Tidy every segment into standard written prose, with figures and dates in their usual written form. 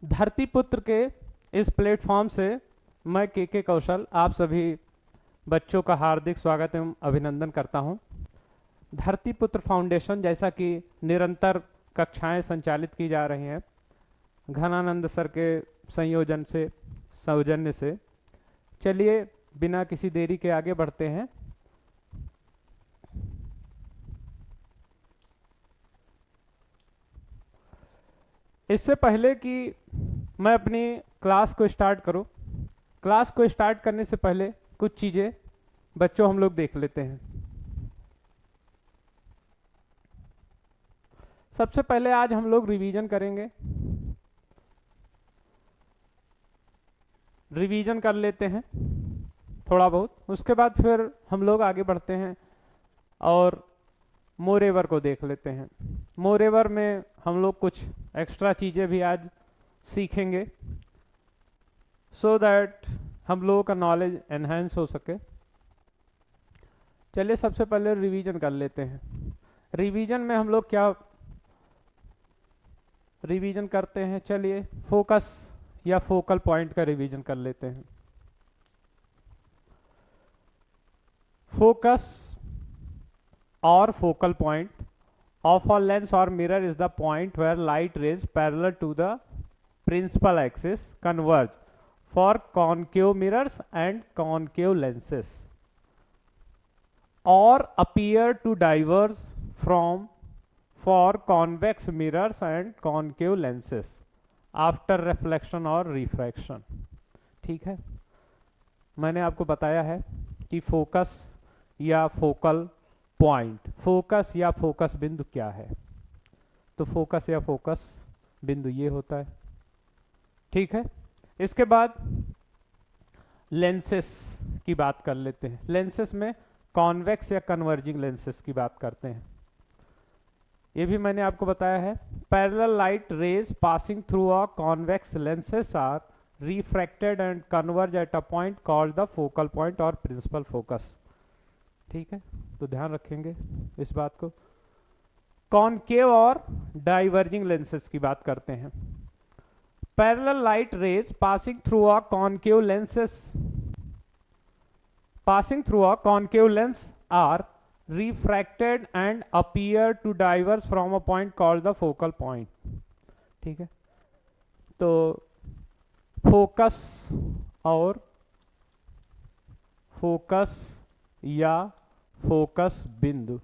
धरतीपुत्र के इस प्लेटफॉर्म से मैं के कौशल आप सभी बच्चों का हार्दिक स्वागत एवं अभिनंदन करता हूं। धरतीपुत्र फाउंडेशन जैसा कि निरंतर कक्षाएं संचालित की जा रही हैं घनानंद सर के संयोजन से सौजन्य से, चलिए बिना किसी देरी के आगे बढ़ते हैं। इससे पहले कि मैं अपनी क्लास को स्टार्ट करूं, क्लास को स्टार्ट करने से पहले कुछ चीजें बच्चों हम लोग देख लेते हैं। सबसे पहले आज हम लोग रिवीजन करेंगे, रिवीजन कर लेते हैं थोड़ा बहुत, उसके बाद फिर हम लोग आगे बढ़ते हैं और मोरेवर को देख लेते हैं। मोरेवर में हम लोग कुछ एक्स्ट्रा चीज़ें भी आज सीखेंगे सो दैट हम लोगों का नॉलेज एनहांस हो सके। चलिए सबसे पहले रिवीजन कर लेते हैं। रिवीजन में हम लोग क्या रिवीजन करते हैं, चलिए फोकस या फोकल पॉइंट का रिवीजन कर लेते हैं। Focus or focal point of a lens or mirror is the point where light rays parallel to the principal axis converge for concave mirrors and concave lenses, or appear to diverge from for convex mirrors and concave lenses after reflection or refraction। ठीक है, मैंने आपको बताया है कि focus या focal point, focus या focus बिंदु क्या है। तो फोकस या फोकस बिंदु ये होता है, ठीक है। इसके बाद लेंसेस की बात कर लेते हैं। लेंसेस में कॉन्वेक्स या कन्वर्जिंग लेंसेस की बात करते हैं। ये भी मैंने आपको बताया है। Parallel light rays passing through a convex lenses are refracted and converge at a point called the focal point और प्रिंसिपल फोकस। ठीक है, तो ध्यान रखेंगे इस बात को। कॉनकेव और डाइवर्जिंग लेंसेस की बात करते हैं। Parallel light rays passing through a concave lens are refracted and appear to diverge from a point called the focal point. ठीक है, तो फोकस और फोकस या फोकस बिंदु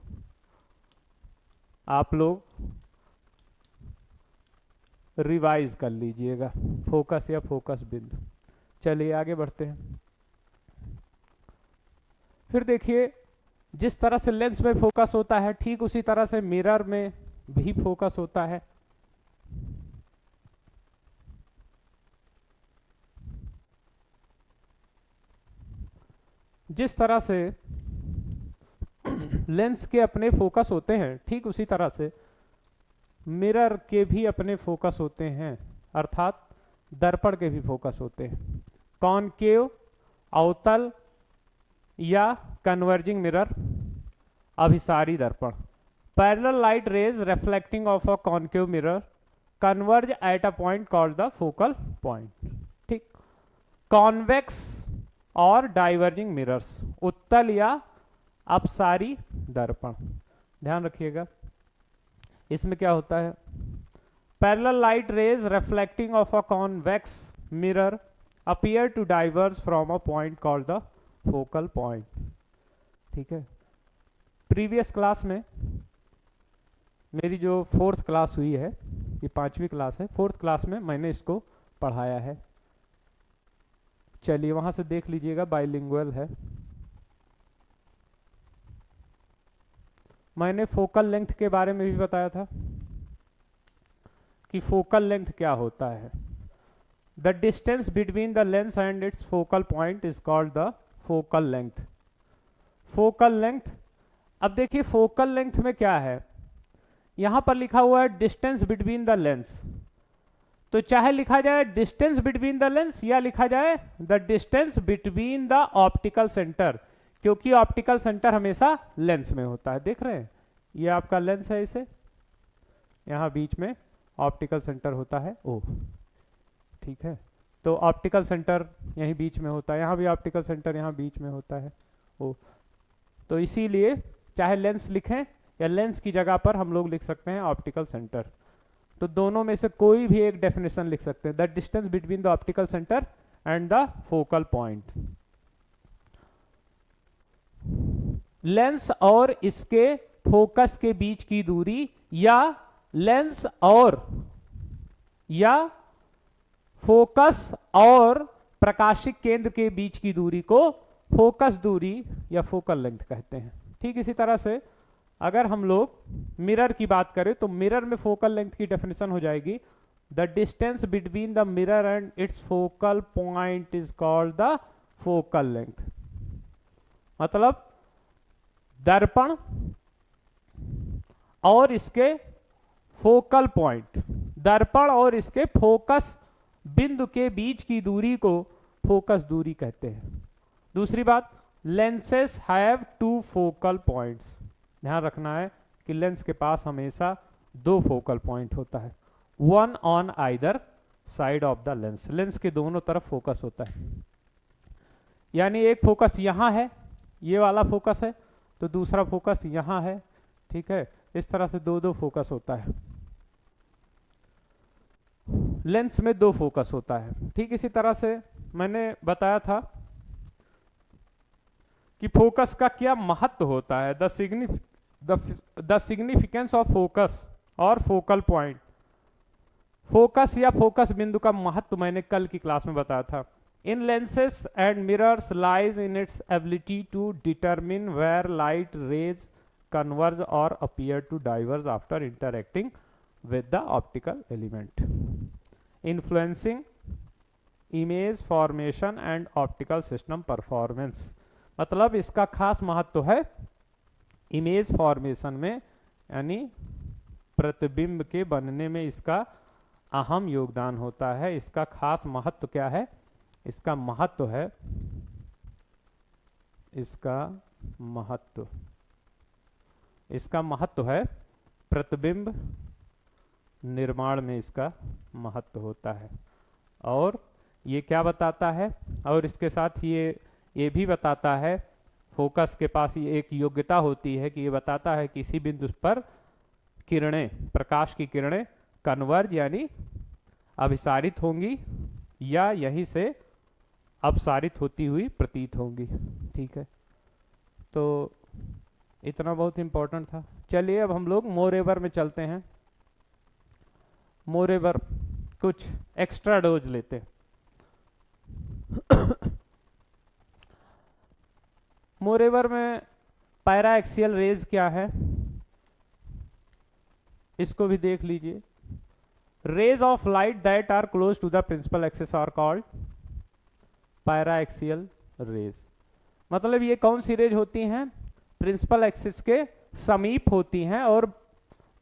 आप लोग रिवाइज कर लीजिएगा, फोकस या फोकस बिंदु। चलिए आगे बढ़ते हैं। फिर देखिए, जिस तरह से लेंस में फोकस होता है ठीक उसी तरह से मिरर में भी फोकस होता है। जिस तरह से लेंस के अपने फोकस होते हैं ठीक उसी तरह से मिरर के भी अपने फोकस होते हैं, अर्थात दर्पण के भी फोकस होते हैं। कॉनकेव, अवतल या कन्वर्जिंग मिरर, अभिसारी दर्पण। Parallel light rays reflecting off a concave mirror converge at a point called the focal point. ठीक। कॉन्वेक्स और डाइवर्जिंग मिरर्स, उत्तल या अपसारी दर्पण। ध्यान रखिएगा इसमें क्या होता है। Parallel light rays reflecting off a convex mirror appear to diverge from a point called the focal point. ठीक है, प्रीवियस क्लास में मेरी जो 4th क्लास हुई है, ये 5वीं क्लास है, 4th क्लास में मैंने इसको पढ़ाया है। चलिए वहां से देख लीजिएगा, बाइलिंगुअल है। मैंने फोकल लेंथ के बारे में भी बताया था कि फोकल लेंथ क्या होता है। The distance between the lens and it's focal point is called the focal length. Focal length, अब देखिए फोकल लेंथ में क्या है, यहां पर लिखा हुआ है डिस्टेंस बिटवीन द लेंस, तो चाहे लिखा जाए डिस्टेंस बिटवीन द लेंस या लिखा जाए the distance between the optical centre, क्योंकि ऑप्टिकल सेंटर हमेशा लेंस में होता है। देख रहे हैं, ये आपका लेंस है, इसे यहां बीच में ऑप्टिकल सेंटर होता है ओ। ठीक है। तो ऑप्टिकल सेंटर यहीं बीच में होता है, यहाँ भी ऑप्टिकल सेंटर यहाँ बीच में होता है वो। तो इसीलिए चाहे लेंस लिखें या लेंस की जगह पर हम लोग लिख सकते हैं ऑप्टिकल सेंटर। तो दोनों में से कोई भी एक डेफिनेशन लिख सकते हैं, the distance between the optical centre and the focal point. Lens और इसके फोकस के बीच की दूरी, या लेंस और या फोकस और प्रकाशिक केंद्र के बीच की दूरी को फोकस दूरी या फोकल लेंथ कहते हैं। ठीक इसी तरह से अगर हम लोग मिरर की बात करें तो मिरर में फोकल लेंथ की डेफिनेशन हो जाएगी, the distance between the mirror and it's focal point is called the focal length. मतलब दर्पण और इसके फोकल पॉइंट, दर्पण और इसके फोकस बिंदु के बीच की दूरी को फोकस दूरी कहते हैं। दूसरी बात, lenses have two focal points. ध्यान रखना है कि लेंस के पास हमेशा दो फोकल पॉइंट होता है, one on either side of the lens. Lens के दोनों तरफ फोकस होता है, यानी एक फोकस यहां है, ये वाला फोकस है, तो दूसरा फोकस यहां है। ठीक है, इस तरह से दो दो फोकस होता है, लेंस में दो फोकस होता है। ठीक इसी तरह से मैंने बताया था कि फोकस का क्या महत्व होता है, द सिग्निफिकेंस ऑफ फोकस और फोकल पॉइंट। फोकस या फोकस बिंदु का महत्व मैंने कल की क्लास में बताया था। In lenses and mirrors lies in its ability to determine where light rays converge और appear to diverge after interacting with the optical element, influencing image formation and optical system performance. मतलब इसका खास महत्व है image formation में, यानी प्रतिबिंब के बनने में इसका अहम योगदान होता है। इसका खास महत्व क्या है? इसका महत्व है, इसका महत्व है प्रतिबिंब निर्माण में इसका महत्व होता है। और ये क्या बताता है, और इसके साथ ये भी बताता है, फोकस के पास ये एक योग्यता होती है कि ये बताता है किसी बिंदु पर किरणें, प्रकाश की किरणें कन्वर्ज यानी अभिसारित होंगी या यहीं से अपसारित होती हुई प्रतीत होंगी। ठीक है, तो इतना बहुत इंपॉर्टेंट था। चलिए अब हम लोग मोरेवर में चलते हैं। मोरेवर कुछ एक्स्ट्रा डोज लेते हैं। मोरेवर में पैरा एक्सियल रेज क्या है, इसको भी देख लीजिए। Rays of light that are close to the principal axis are called paraxial rays. मतलब ये कौन सी रेज होती हैं? प्रिंसिपल एक्सिस के समीप होती हैं और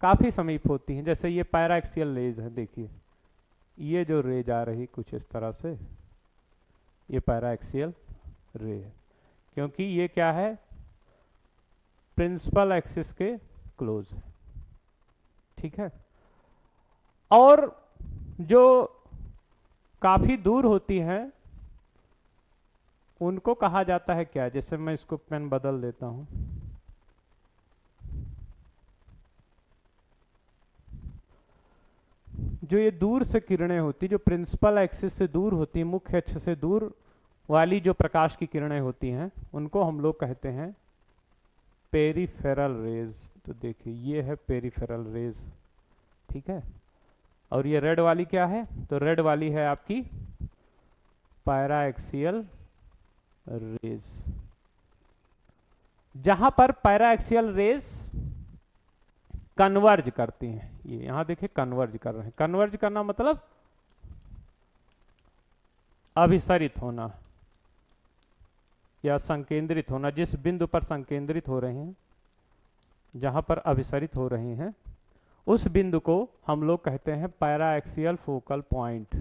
काफी समीप होती हैं। जैसे ये पैरा एक्सियल रेज है, देखिए ये जो रेज आ रही कुछ इस तरह से, ये पैरा एक्सियल रे है, क्योंकि ये क्या है? प्रिंसिपल एक्सिस के क्लोज है। ठीक है, और जो काफी दूर होती हैं उनको कहा जाता है क्या? जैसे मैं इसको पेन बदल देता हूं, जो ये दूर से किरणें होती, जो प्रिंसिपल एक्सिस से दूर होती, मुख्य अक्ष से दूर वाली जो प्रकाश की किरणें होती हैं, उनको हम लोग कहते हैं पेरिफेरल रेज। तो देखिए ये है पेरिफेरल रेज। ठीक है, और ये रेड वाली क्या है? तो रेड वाली है आपकी पैरा एक्सियल रेज। जहां पर पैरा एक्सियल रेज कन्वर्ज करती हैं, ये यहां देखिए कन्वर्ज कर रहे हैं। कन्वर्ज करना मतलब अभिसरित होना या संकेंद्रित होना। जिस बिंदु पर संकेंद्रित हो रहे हैं, जहां पर अभिसरित हो रही हैं, उस बिंदु को हम लोग कहते हैं पैरा एक्सियल फोकल पॉइंट।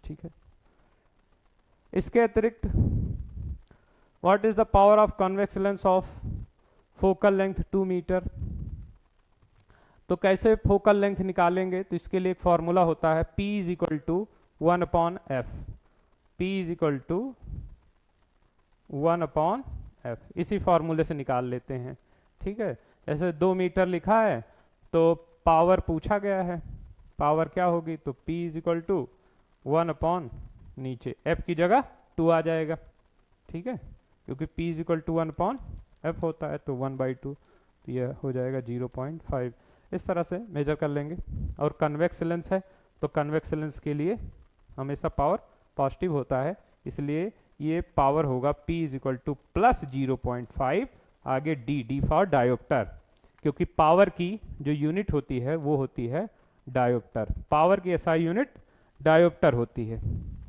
ठीक है, इसके अतिरिक्त what is the power of convex lens of focal length 2 metre? तो कैसे फोकल लेंथ निकालेंगे? तो इसके लिए एक फॉर्मूला होता है, P is equal to 1/f। P is equal to 1/f, इसी फॉर्मूले से निकाल लेते हैं। ठीक है, जैसे 2 मीटर लिखा है तो पावर पूछा गया है, पावर क्या होगी? तो P इज इक्वल टू 1/ नीचे F की जगह 2 आ जाएगा। ठीक है, क्योंकि P is equal to 1/f होता है, तो 1/2, तो यह हो जाएगा 0.5। इस तरह से मेजर कर लेंगे। और कन्वेक्स लेंस है तो कन्वेक्स लेंस के लिए हमेशा पावर पॉजिटिव होता है, इसलिए ये पावर होगा P is equal two plus 0.5, आगे D फॉर डायोप्टर, क्योंकि पावर की जो यूनिट होती है वो होती है डायोप्टर। पावर की SI यूनिट डायोप्टर होती है।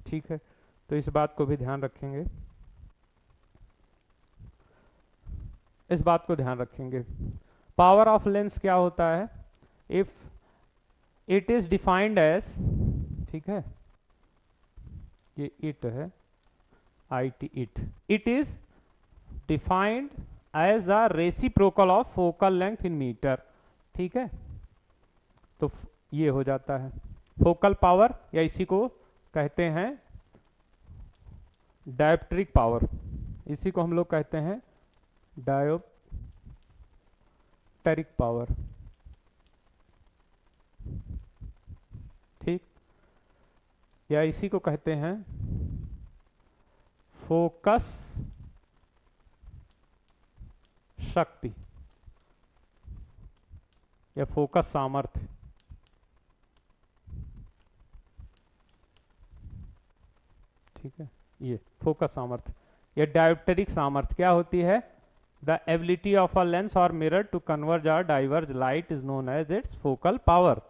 ठीक है, तो इस बात को भी ध्यान रखेंगे, इस बात को ध्यान रखेंगे। पावर ऑफ लेंस क्या होता है? If it is defined as, ठीक है, ये इट है, IT it is defined as the reciprocal of focal length in metre. ठीक है, तो ये हो जाता है फोकल पावर, या इसी को कहते हैं डायोप्ट्रिक पावर, इसी को हम लोग कहते हैं डायोप्टेरिक पावर। ठीक, या इसी को कहते हैं फोकस शक्ति या फोकस सामर्थ्य। ठीक है, ये फोकस सामर्थ्य या डायोप्टेरिक सामर्थ्य क्या होती है? The ability of a lens और मिरर टू कन्वर्ज और diverge light is known as its focal power,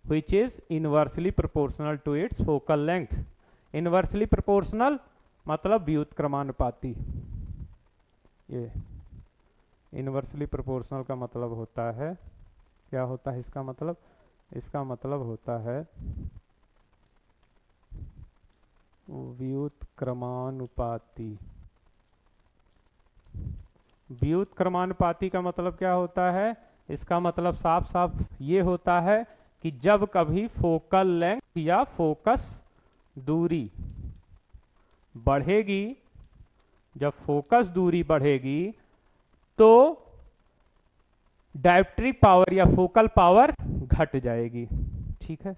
which is inversely proportional to its focal length। Inversely proportional मतलब व्युत्क्रमानुपाती। ये इनवर्सली प्रोपोर्शनल का मतलब होता है, क्या होता है इसका मतलब? इसका मतलब होता है व्युत्क्रमानुपाती। व्युत्क्रमानुपाती का मतलब क्या होता है? इसका मतलब साफ साफ ये होता है कि जब कभी फोकल लेंथ या फोकस दूरी बढ़ेगी, जब फोकस दूरी बढ़ेगी तो डायोप्ट्रिक पावर या फोकल पावर घट जाएगी। ठीक है,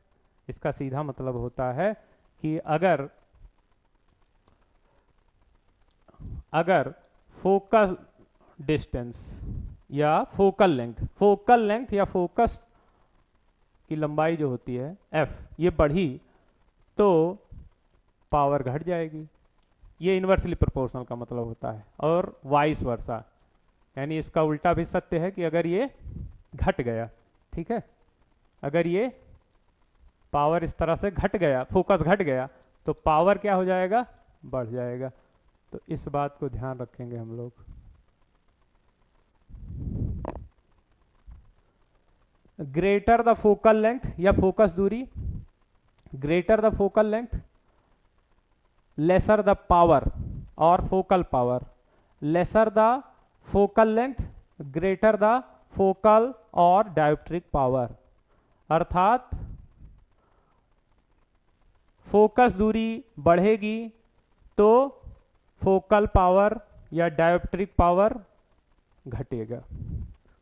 इसका सीधा मतलब होता है कि अगर फोकल डिस्टेंस या फोकल लेंथ या फोकस की लंबाई जो होती है F, ये बढ़ी तो पावर घट जाएगी। ये इनवर्सली प्रोपोर्शनल का मतलब होता है। और वाइस वर्सा, यानी इसका उल्टा भी सत्य है कि अगर ये घट गया, ठीक है, अगर ये पावर इस तरह से घट गया, फोकस घट गया, तो पावर क्या हो जाएगा? बढ़ जाएगा। तो इस बात को ध्यान रखेंगे हम लोग। ग्रेटर द फोकल लेंथ या फोकस दूरी, greater the focal length lesser the power और focal power, lesser the focal length greater the focal और डायोप्ट्रिक पावर। अर्थात फोकस दूरी बढ़ेगी तो फोकल पावर या डायोप्ट्रिक पावर घटेगा,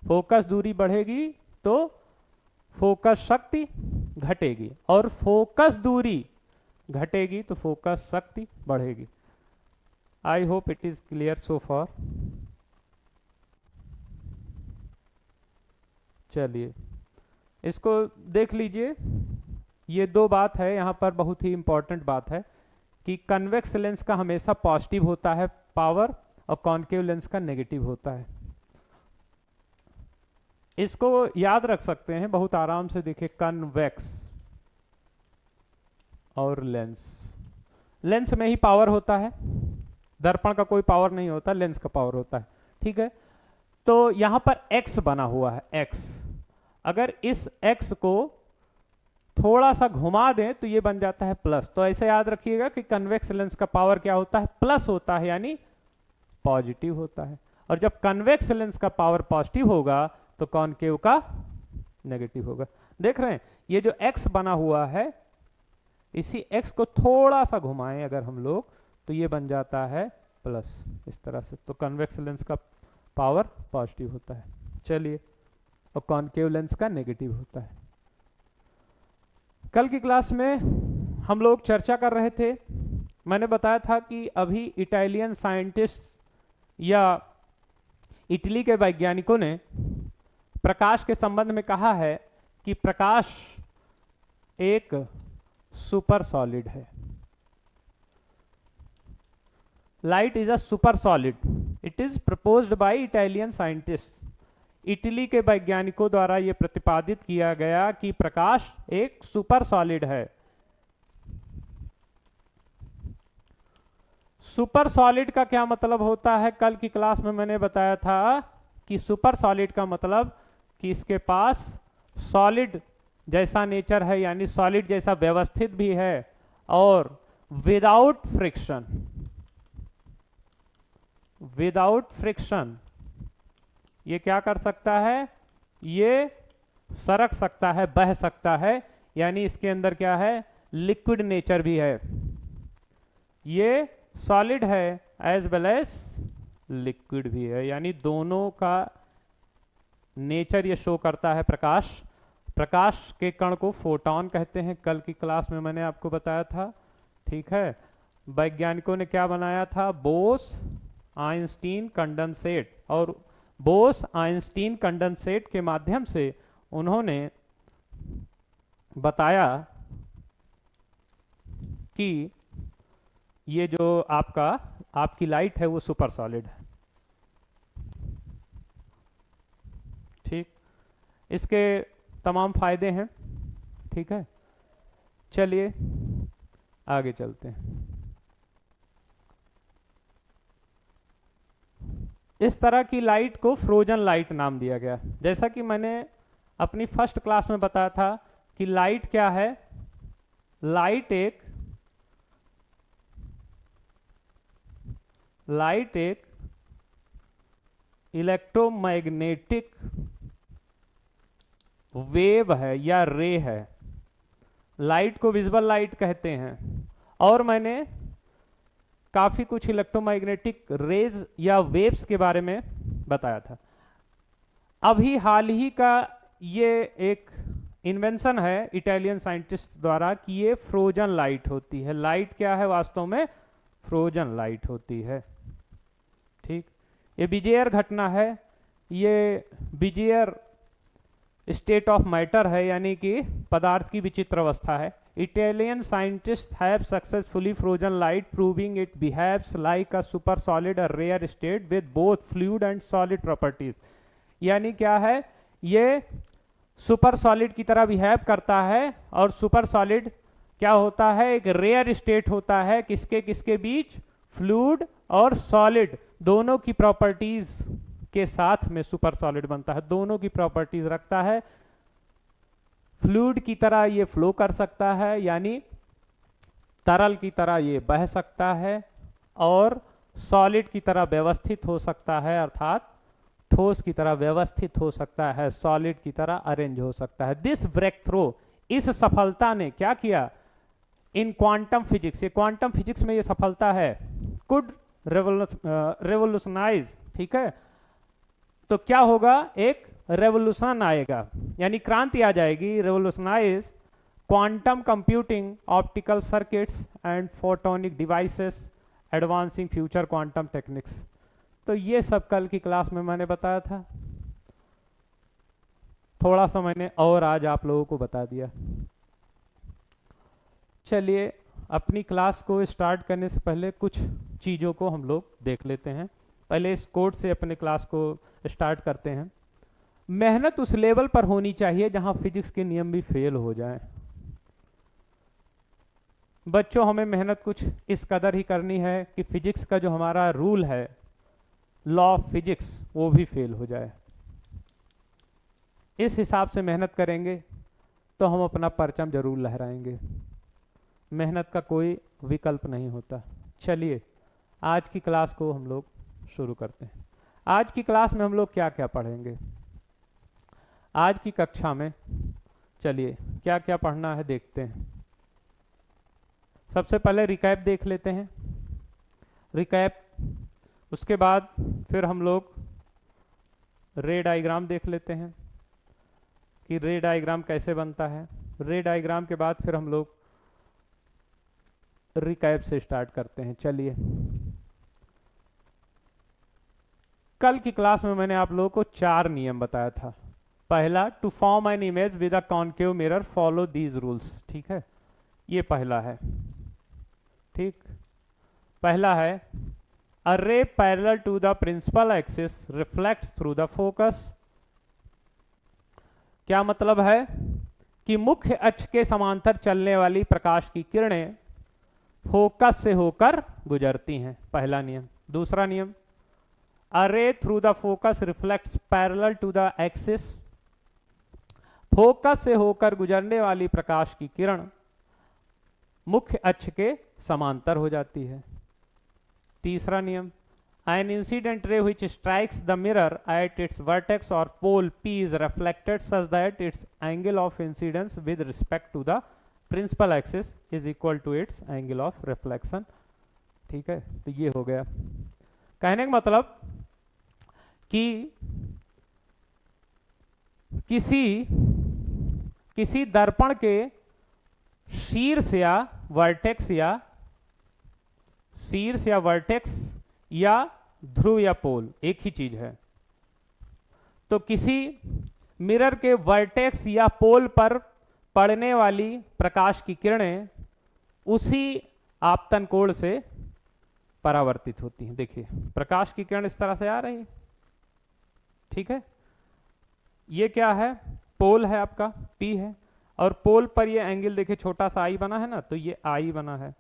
फोकस दूरी बढ़ेगी तो फोकस शक्ति घटेगी, और फोकस दूरी घटेगी तो फोकस शक्ति बढ़ेगी। I hope it is clear so far. चलिए इसको देख लीजिए। ये दो बात है यहाँ पर, बहुत ही इंपॉर्टेंट बात है कि कन्वेक्स लेंस का हमेशा पॉजिटिव होता है पावर और कॉन्केव लेंस का नेगेटिव होता है। इसको याद रख सकते हैं बहुत आराम से। देखिए कन्वेक्स और लेंस, लेंस में ही पावर होता है, दर्पण का कोई पावर नहीं होता, लेंस का पावर होता है। ठीक है, तो यहां पर x बना हुआ है, x। अगर इस x को थोड़ा सा घुमा दें तो ये बन जाता है प्लस। तो ऐसे याद रखिएगा कि कन्वेक्स लेंस का पावर क्या होता है? प्लस होता है, यानी पॉजिटिव होता है। और जब कन्वेक्स लेंस का पावर पॉजिटिव होगा तो कॉनकेव का नेगेटिव होगा। देख रहे हैं ये जो x बना हुआ है, इसी x को थोड़ा सा घुमाएं अगर हम लोग, तो ये बन जाता है प्लस, इस तरह से। तो कन्वेक्स लेंस का पावर पॉजिटिव होता है। चलिए, और कॉनकेव लेंस का नेगेटिव होता है। कल की क्लास में हम लोग चर्चा कर रहे थे, मैंने बताया था कि अभी इटालियन साइंटिस्ट या इटली के वैज्ञानिकों ने प्रकाश के संबंध में कहा है कि प्रकाश एक सुपर सॉलिड है। Light is a super solid, it is proposed by Italian scientist. Italy के वैज्ञानिकों द्वारा यह प्रतिपादित किया गया कि प्रकाश एक सुपर सॉलिड है। सुपर सॉलिड का क्या मतलब होता है? कल की क्लास में मैंने बताया था कि सुपर सॉलिड का मतलब कि इसके पास सॉलिड जैसा नेचर है, यानी सॉलिड जैसा व्यवस्थित भी है, और विदाउट फ्रिक्शन, विदाउट फ्रिक्शन ये क्या कर सकता है? ये सरक सकता है, बह सकता है, यानी इसके अंदर क्या है? लिक्विड नेचर भी है। ये सॉलिड है एज वेल एज लिक्विड भी है, यानी दोनों का नेचर ये शो करता है। प्रकाश के कण को फोटॉन कहते हैं, कल की क्लास में मैंने आपको बताया था। ठीक है, वैज्ञानिकों ने क्या बनाया था? बोस आइंस्टीन कंडेंसेट, और बोस आइंस्टीन कंडेंसेट के माध्यम से उन्होंने बताया कि ये जो आपकी लाइट है वो सुपर सॉलिड है। ठीक, इसके तमाम फायदे हैं। ठीक है, चलिए आगे चलते हैं। इस तरह की लाइट को फ्रोजन लाइट नाम दिया गया। जैसा कि मैंने अपनी फर्स्ट क्लास में बताया था कि लाइट क्या है? लाइट एक इलेक्ट्रोमैग्नेटिक वेव है या रे है। लाइट को विजिबल लाइट कहते हैं, और मैंने काफी कुछ इलेक्ट्रोमैग्नेटिक रेज या वेव्स के बारे में बताया था। अभी हाल ही का ये एक इन्वेंशन है इटालियन साइंटिस्ट द्वारा कि ये फ्रोजन लाइट होती है। लाइट क्या है? वास्तव में फ्रोजन लाइट होती है। ठीक, ये बिजेयर घटना है, ये बिजेयर स्टेट ऑफ मैटर है, यानी कि पदार्थ की विचित्र अवस्था है। Italian scientists have successfully frozen light, proving it behaves like a super solid, a rare state with both fluid and solid properties। यानी क्या है? ये सुपर सॉलिड की तरह बिहेव करता है, और सुपर सॉलिड क्या होता है? एक रेयर स्टेट होता है। किसके किसके बीच? फ्लूइड और सॉलिड दोनों की प्रॉपर्टीज के साथ में सुपर सॉलिड बनता है। दोनों की प्रॉपर्टीज रखता है। फ्लूइड की तरह ये फ्लो कर सकता है, यानी तरल की तरह ये बह सकता है, और सॉलिड की तरह व्यवस्थित हो सकता है, अर्थात ठोस की तरह व्यवस्थित हो सकता है, सॉलिड की तरह अरेंज हो सकता है। दिस ब्रेक थ्रू, इस सफलता ने क्या किया? इन क्वांटम फिजिक्स, ये क्वांटम फिजिक्स में ये सफलता है, कुड रेवोल्यूशनाइज। ठीक है, तो क्या होगा? एक रेवोल्यूशन आएगा, यानी क्रांति आ जाएगी। Revolutionise quantum computing, optical circuits and photonic devices, advancing future quantum techniques. तो ये सब कल की क्लास में मैंने बताया था, थोड़ा सा मैंने और आज आप लोगों को बता दिया। चलिए, अपनी क्लास को स्टार्ट करने से पहले कुछ चीज़ों को हम लोग देख लेते हैं। पहले इस कोड से अपने क्लास को स्टार्ट करते हैं। मेहनत उस लेवल पर होनी चाहिए जहां फिजिक्स के नियम भी फेल हो जाएं। बच्चों, हमें मेहनत कुछ इस कदर ही करनी है कि फिजिक्स का जो हमारा रूल है, लॉ ऑफ फिजिक्स, वो भी फेल हो जाए। इस हिसाब से मेहनत करेंगे तो हम अपना परचम जरूर लहराएंगे। मेहनत का कोई विकल्प नहीं होता। चलिए, आज की क्लास को हम लोग शुरू करते हैं। आज की क्लास में हम लोग क्या क्या पढ़ेंगे? आज की कक्षा में चलिए क्या क्या पढ़ना है देखते हैं। सबसे पहले रिकैप देख लेते हैं, रिकैप। उसके बाद फिर हम लोग रे डायग्राम देख लेते हैं कि रे डायग्राम कैसे बनता है। रे डायग्राम के बाद फिर हम लोग रिकैप से स्टार्ट करते हैं। चलिए, कल की क्लास में मैंने आप लोगों को 4 नियम बताया था। पहला, to form an image with a concave mirror follow these rules. ठीक है, ये पहला है। ठीक, पहला है a ray parallel to the principal axis reflects through the focus. क्या मतलब है कि मुख्य अक्ष के समांतर चलने वाली प्रकाश की किरणें फोकस से होकर गुजरती हैं, पहला नियम। दूसरा नियम, a ray through the focus reflects parallel to the axis. Focus से होकर गुजरने वाली प्रकाश की किरण मुख्य अक्ष के समांतर हो जाती है। तीसरा नियम, an incident ray which strikes the mirror at its vertex और pole P is reflected such that its angle of incidence with respect to the principal axis is equal to its angle of reflection. ठीक है, तो ये हो गया। कहने का मतलब कि किसी दर्पण के शीर्ष या वर्टेक्स या ध्रुव या पोल एक ही चीज है। तो किसी मिरर के वर्टेक्स या पोल पर पड़ने वाली प्रकाश की किरणें उसी आपतन कोण से परावर्तित होती हैं। देखिए, प्रकाश की किरण इस तरह से आ रही है। ठीक है, ये क्या है, पोल है आपका, P है, और पोल पर ये एंगल देखिए छोटा सा आई बना है ना, तो ये आई बना है।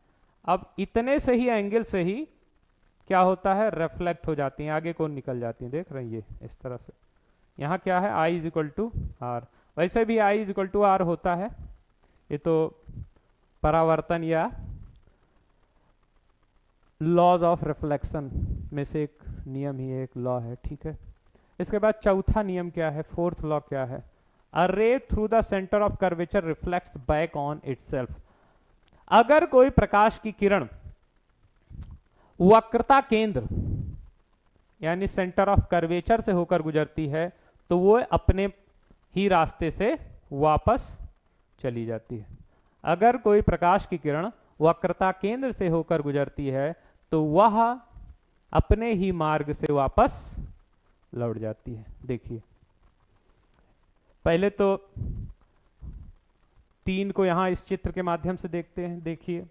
अब इतने से ही एंगल से ही क्या होता है, रिफ्लेक्ट हो जाती हैं, आगे कौन निकल जाती हैं, देख रहे हैं ये इस तरह से। यहाँ क्या है, I is equal to r. वैसे भी I is equal to r होता है, ये तो परावर्तन या लॉज ऑफ रिफ्लेक्शन में से एक नियम ही एक लॉ है। ठीक है, इसके बाद चौथा नियम क्या है, फोर्थ लॉ क्या है, a ray through the centre of curvature reflects back on itself. अगर कोई प्रकाश की किरण वक्रता केंद्र यानी सेंटर ऑफ कर्वेचर से होकर गुजरती है तो वो अपने ही रास्ते से वापस चली जाती है। अगर कोई प्रकाश की किरण वक्रता केंद्र से होकर गुजरती है तो वह अपने ही मार्ग से वापस लौट जाती है। देखिए, पहले तो 3 को यहां इस चित्र के माध्यम से देखते हैं। देखिए,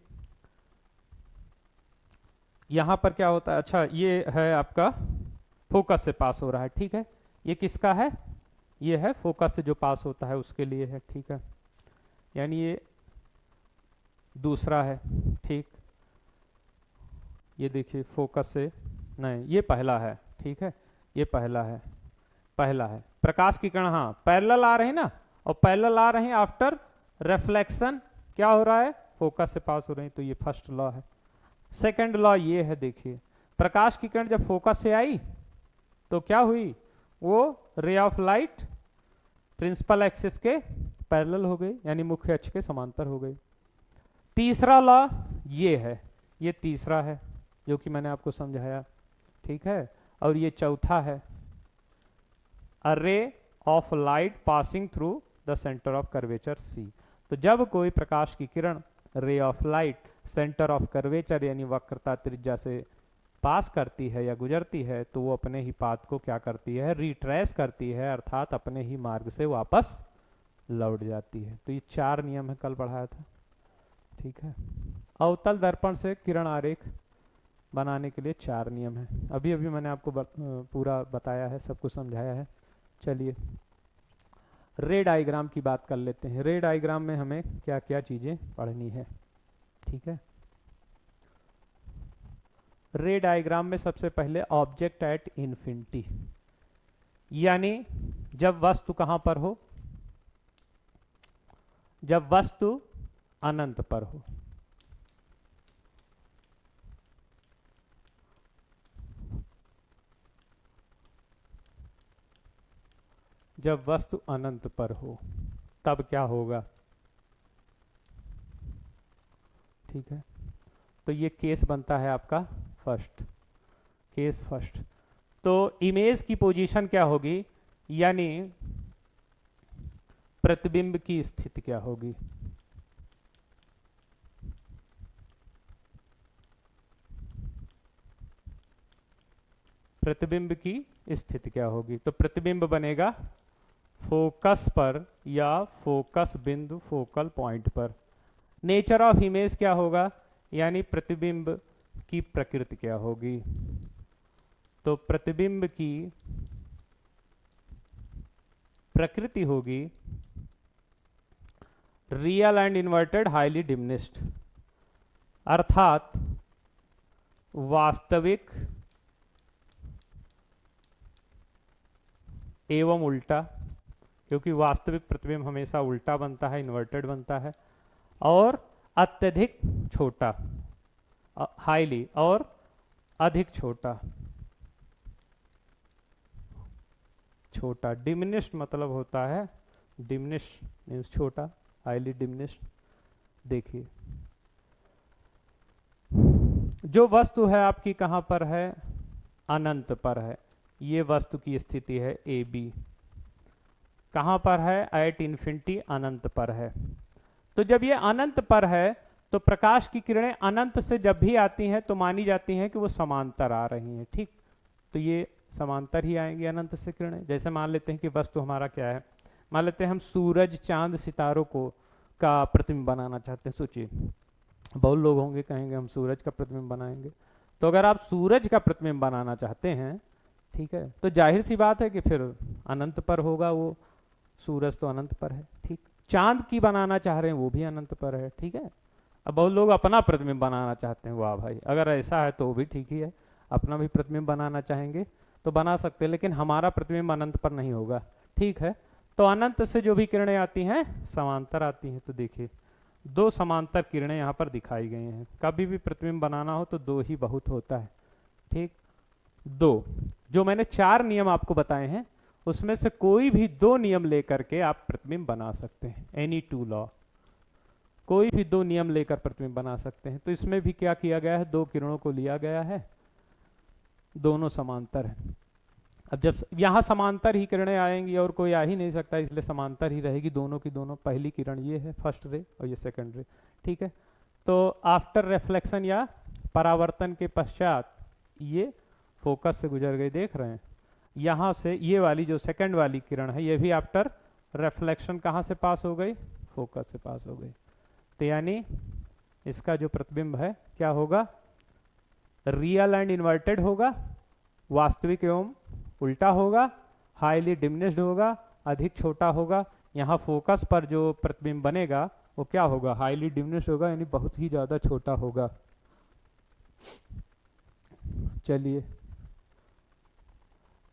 यहां पर क्या होता है, अच्छा ये है आपका फोकस से पास हो रहा है। ठीक है, ये किसका है, ये है फोकस से जो पास होता है उसके लिए है। ठीक है, यानी ये दूसरा है। ठीक, ये देखिए फोकस से नहीं, ये पहला है। ठीक है, ये पहला है प्रकाश की किरण, हाँ पैरेलल आ रहे हैं ना, और पैरेलल आ रहे हैं आफ्टर रिफ्लेक्शन क्या हो रहा है, फोकस से पास हो रहे हैं, तो ये फर्स्ट लॉ है। सेकंड लॉ ये है, देखिए प्रकाश की किरण जब फोकस से आई तो क्या हुई, वो ray of light principal axis के पैरेलल हो गई, यानी मुख्य अक्ष के समांतर हो गई। तीसरा लॉ ये है, ये तीसरा है जो कि मैंने आपको समझाया। ठीक है, और ये चौथा है, a ray of light passing through the centre of curvature C। तो जब कोई प्रकाश की किरण ray of light centre of curvature यानी वक्रता त्रिज्या से पास करती है या गुजरती है तो वो अपने ही पाथ को क्या करती है, रिट्रेस करती है, अर्थात अपने ही मार्ग से वापस लौट जाती है। तो ये 4 नियम है, कल पढ़ाया था। ठीक है, अवतल दर्पण से किरण आरेख बनाने के लिए 4 नियम है। अभी अभी मैंने आपको पूरा बताया है, सब कुछ समझाया है। चलिए रे डायग्राम की बात कर लेते हैं। रे डायग्राम में हमें क्या क्या चीजें पढ़नी है। ठीक है, रे डायग्राम में सबसे पहले ऑब्जेक्ट एट इन्फिनिटी, यानी जब वस्तु कहां पर हो, जब वस्तु अनंत पर हो। जब वस्तु अनंत पर हो तब क्या होगा। ठीक है, तो ये केस बनता है आपका फर्स्ट, केस फर्स्ट। तो इमेज की पोजीशन क्या होगी, यानी प्रतिबिंब की स्थिति क्या होगी। प्रतिबिंब की स्थिति क्या होगी, तो प्रतिबिंब बनेगा फोकस पर या फोकस बिंदु, फोकल पॉइंट पर। नेचर ऑफ इमेज क्या होगा, यानी प्रतिबिंब की प्रकृति क्या होगी। तो प्रतिबिंब की प्रकृति होगी real and inverted highly diminished, अर्थात वास्तविक एवं उल्टा, क्योंकि वास्तविक प्रतिबिंब हमेशा उल्टा बनता है, इन्वर्टेड बनता है, और अत्यधिक छोटा, हाईली, और अधिक छोटा, छोटा। डिमिनिश्ड मतलब होता है, डिमिनिश्ड मीन्स छोटा, हाईली डिमिनिश्ड। देखिए जो वस्तु है आपकी कहां पर है, अनंत पर है। ये वस्तु की स्थिति है ए बी, कहां पर है, एट इन्फिनिटी, अनंत पर है। तो जब ये अनंत पर है तो प्रकाश की किरणें अनंत से जब भी आती हैं तो मानी जाती हैं कि वो समांतर आ रही हैं। ठीक, तो ये समांतर ही आएंगी अनंत से किरणें। जैसे मान लेते हैं कि वस्तु हमारा क्या है, मान लेते हैं हम सूरज, चांद, सितारों को का प्रतिबिंब बनाना चाहते हैं। सोचिए बहुत लोग होंगे कहेंगे हम सूरज का प्रतिबिंब बनाएंगे। तो अगर आप सूरज का प्रतिबिंब बनाना चाहते हैं, ठीक है, तो जाहिर सी बात है कि फिर अनंत पर होगा वो, सूरज तो अनंत पर है। ठीक, चांद की बनाना चाह रहे हैं, वो भी अनंत पर है। ठीक है, अब बहुत लोग अपना प्रतिबिंब बनाना चाहते हैं, वाह भाई, अगर ऐसा है तो वो भी ठीक ही है, अपना भी प्रतिबिंब बनाना चाहेंगे तो बना सकते हैं, लेकिन हमारा प्रतिबिंब अनंत पर नहीं होगा। ठीक है, तो अनंत से जो भी किरणें आती हैं समांतर आती हैं। तो देखिए दो समांतर किरणें यहाँ पर दिखाई गई हैं। कभी भी प्रतिबिंब बनाना हो तो दो ही बहुत होता है। ठीक, दो, जो मैंने 4 नियम आपको बताए हैं उसमें से कोई भी 2 नियम लेकर के आप प्रतिबिंब बना सकते हैं। एनी 2 लॉ, कोई भी 2 नियम लेकर प्रतिबिंब बना सकते हैं। तो इसमें भी क्या किया गया है, 2 किरणों को लिया गया है, दोनों समांतर है। अब जब यहां समांतर ही किरणें आएंगी और कोई आ ही नहीं सकता, इसलिए समांतर ही रहेगी दोनों की दोनों। पहली किरण ये है फर्स्ट रे और ये सेकंड रे। ठीक है, तो आफ्टर रिफ्लेक्शन या परावर्तन के पश्चात ये फोकस से गुजर गई, देख रहे हैं यहां से ये वाली जो सेकंड वाली किरण है ये भी आफ्टर रिफ्लेक्शन कहां से पास हो गई, फोकस से पास हो गई। तो यानी इसका जो प्रतिबिंब है क्या होगा, रियल एंड इन्वर्टेड होगा, वास्तविक एवं उल्टा होगा, हाईली डिमिनिश्ड होगा, अधिक छोटा होगा। यहाँ फोकस पर जो प्रतिबिंब बनेगा वो क्या होगा, हाईली डिमिनिश्ड होगा, यानी बहुत ही ज्यादा छोटा होगा। चलिए,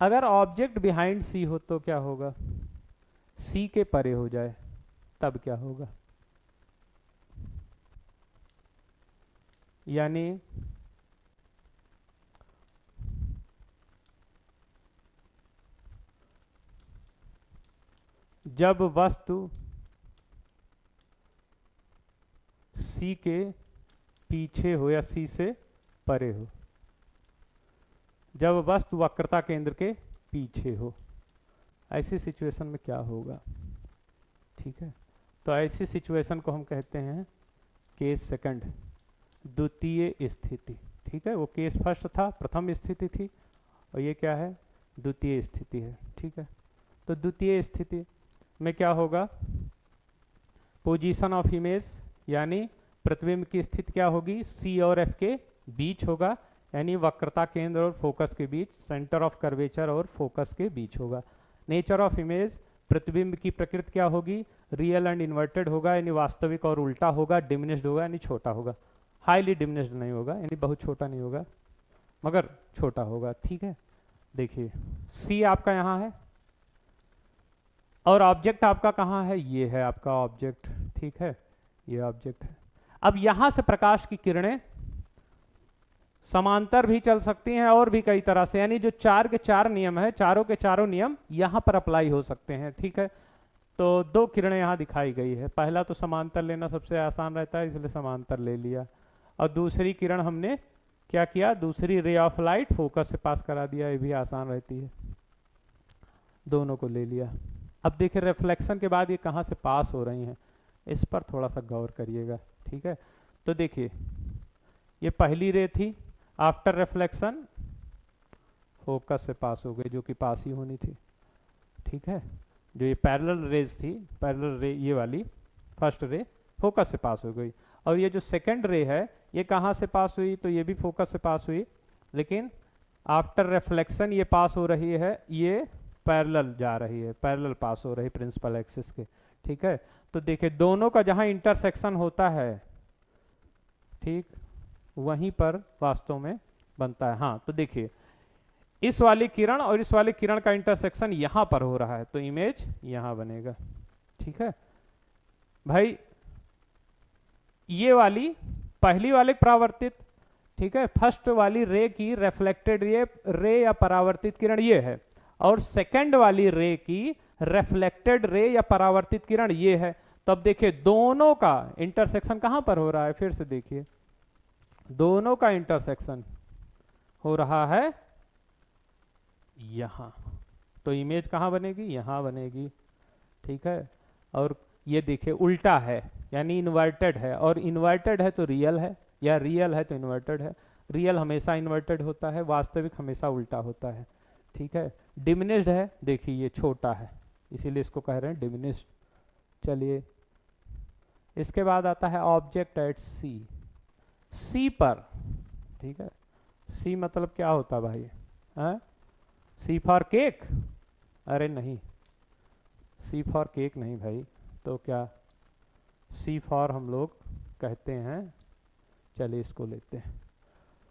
अगर ऑब्जेक्ट बिहाइंड सी हो तो क्या होगा, सी के परे हो जाए तब क्या होगा, यानी जब वस्तु सी के पीछे हो या सी से परे हो, जब वस्तु वक्रता केंद्र के पीछे हो, ऐसी सिचुएशन में क्या होगा। ठीक है, तो ऐसी सिचुएशन को हम कहते हैं केस सेकंड, द्वितीय स्थिति। ठीक है, वो केस फर्स्ट था, प्रथम स्थिति थी, और ये क्या है, द्वितीय स्थिति है। ठीक है, तो द्वितीय स्थिति में क्या होगा, पोजीशन ऑफ इमेज यानी प्रतिबिंब की स्थिति क्या होगी, सी और एफ के बीच होगा, यानी वक्रता केंद्र और फोकस के बीच, सेंटर ऑफ कर्वेचर और फोकस के बीच होगा। नेचर ऑफ इमेज, प्रतिबिंब की प्रकृति क्या होगी, रियल एंड इन्वर्टेड होगा, यानी वास्तविक और उल्टा होगा, डिमिनिश्ड होगा यानी छोटा होगा, हाईली डिमिनिश्ड नहीं होगा यानी बहुत छोटा नहीं होगा मगर छोटा होगा। ठीक है, देखिए सी आपका यहाँ है और ऑब्जेक्ट आपका कहाँ है, ये है आपका ऑब्जेक्ट। ठीक है, ये ऑब्जेक्ट है। अब यहां से प्रकाश की किरणें समांतर भी चल सकती हैं और भी कई तरह से, यानी जो 4 के 4 नियम है, चारों के चारों नियम यहां पर अप्लाई हो सकते हैं। ठीक है, तो 2 किरणें यहां दिखाई गई है। पहला तो समांतर लेना सबसे आसान रहता है, इसलिए समांतर ले लिया। और दूसरी किरण हमने क्या किया, दूसरी रे ऑफ लाइट फोकस से पास करा दिया, ये भी आसान रहती है, दोनों को ले लिया। अब देखिए रिफ्लेक्शन के बाद ये कहाँ से पास हो रही हैं, इस पर थोड़ा सा गौर करिएगा। ठीक है, तो देखिए ये पहली रे थी, आफ्टर रिफ्लेक्शन फोकस से पास हो गई, जो कि पास ही होनी थी। ठीक है, जो ये पैरेलल रेज थी, पैरेलल रे ये वाली फर्स्ट रे फोकस से पास हो गई। और ये जो सेकंड रे है ये कहाँ से पास हुई, तो ये भी फोकस से पास हुई, लेकिन आफ्टर रिफ्लेक्शन ये पास हो रही है, ये पैरेलल जा रही है, पैरेलल पास हो रही प्रिंसिपल एक्सिस के। ठीक है, तो देखिए दोनों का जहां इंटरसेक्शन होता है, ठीक वहीं पर वास्तव में बनता है। हाँ, तो देखिए इस वाली किरण और इस वाली किरण का इंटरसेक्शन यहां पर हो रहा है, तो इमेज यहां बनेगा। ठीक है भाई, ये वाली पहली वाली परावर्तित, ठीक है, फर्स्ट वाली रे की रिफ्लेक्टेड रे या परावर्तित किरण ये है, और सेकंड वाली रे की रिफ्लेक्टेड रे या परावर्तित किरण ये है। तब देखिए दोनों का इंटरसेक्शन कहां पर हो रहा है, फिर से देखिए दोनों का इंटरसेक्शन हो रहा है यहां, तो इमेज कहां बनेगी, यहां बनेगी। ठीक है, और ये देखिए उल्टा है, यानी इन्वर्टेड है, और इन्वर्टेड है तो रियल है, या रियल है तो इन्वर्टेड है। रियल हमेशा इन्वर्टेड होता है, वास्तविक हमेशा उल्टा होता है। ठीक है, डिमिनिश्ड है, देखिए ये छोटा है, इसीलिए इसको कह रहे हैं डिमिनिश्ड। चलिए इसके बाद आता है ऑब्जेक्ट एट सी, सी पर। ठीक है, सी मतलब क्या होता है भाई, है सी फॉर केक, अरे नहीं, सी फॉर केक नहीं भाई, तो क्या सी फॉर हम लोग कहते हैं, चलिए इसको लेते हैं